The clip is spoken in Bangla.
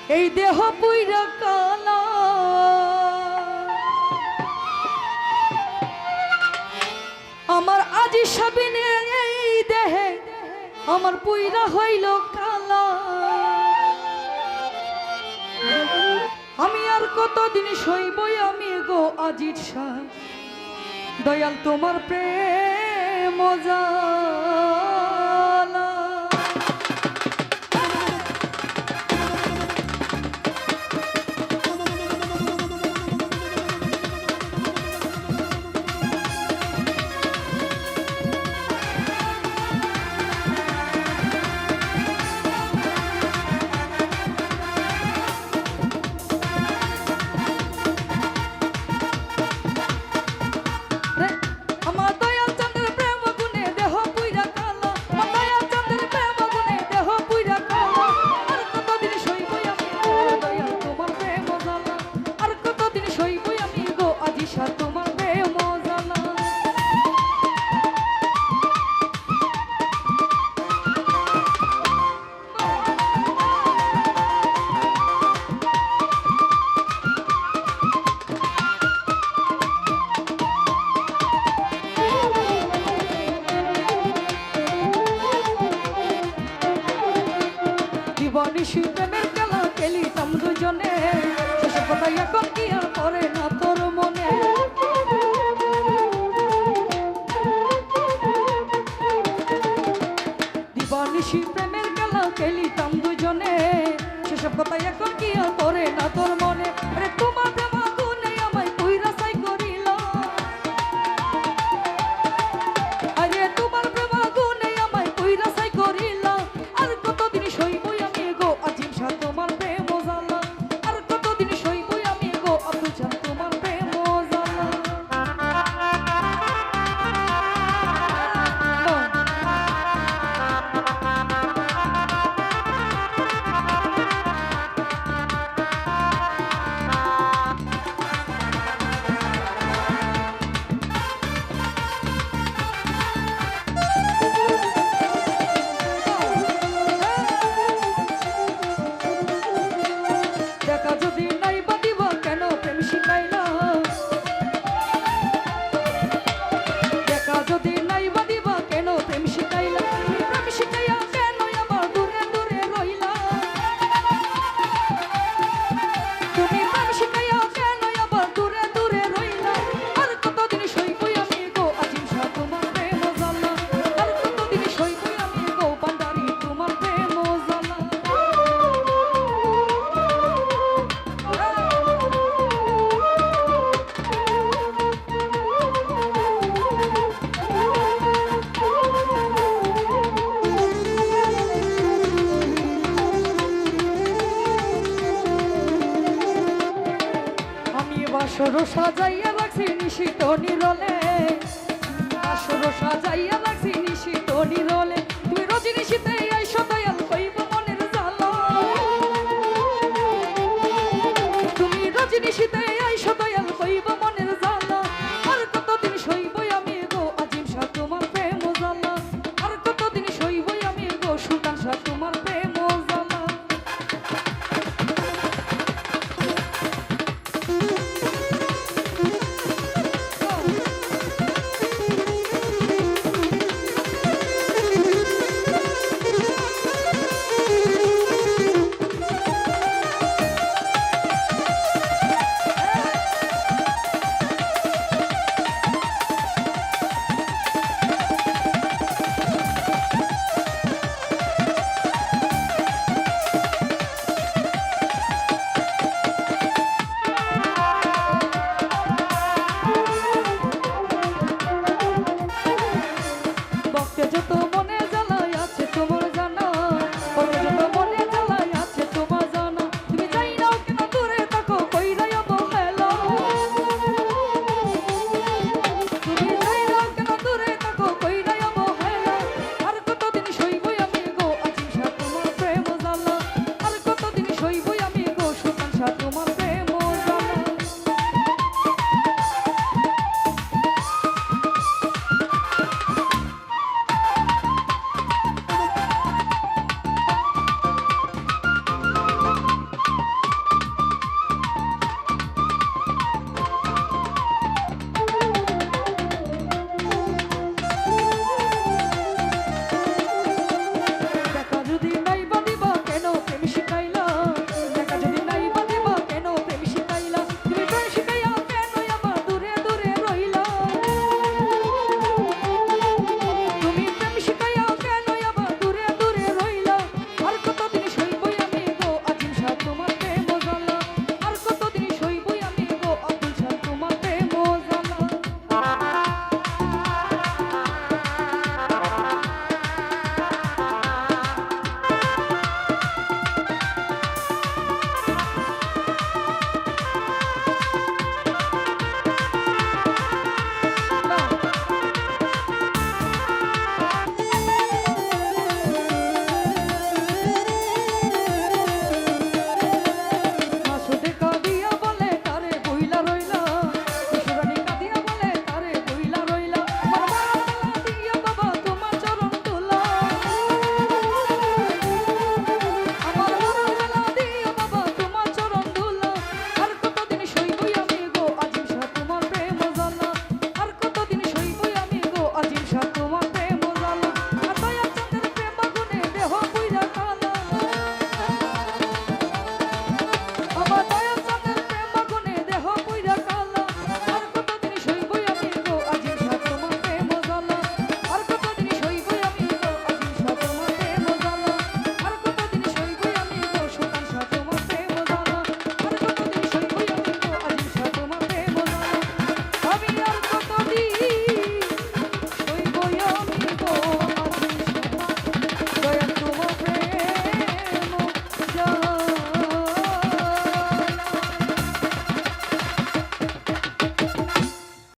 এই দেহ পুইরা কালা আমার আজি সাবিনে এই দেহে আমার পুইরা হইল কালা আমি আর কতদিন সইবই আমি গো আজির শাহ দয়াল তোমার প্রেম জালা নিশি প্রেমের খেলা খেলিতাম দুজনে সেসব কথা এখন কি আর পড়ে না তোর মনে দিবানিশি প্রেমের খেলা খেলিতাম দুজনে সেসব কথা এখন কি আর পড়ে না তোর মনে আরে তোমার প্রেম আগুনে আমায় কইরা ছাই করিল আরে তোমার প্রেম আগুনে আমায় কইরা ছাই করিল আর কতদিন সইব তোমার প্রেম জালা আর কতদিন সইবই আমি গো আব্দুল জান তোমার প্রেম জালা দেখা যদি নাই বাদিব কেন প্রেম শিখাইলা দেখা যদি নাই বাদিব কেন প্রেম শিখাইলা প্রেম শিখাইয়া কেন আবার দূরে দূরে রইলা তুমি প্রেম শিখাইয়া কেন আবার দূরে দূরে রইলা আর কতদিন সইবই আমি গো আজিম শাহ তোমার প্রেম জালা আর কতদিন সইবই আমি গো বান্দারি তোমার প্রেম জালা আসর সাজাইয়া রাখছি নিশিত নিরলে আসর সাজাইয়া রাখছি নিশিত নিরলে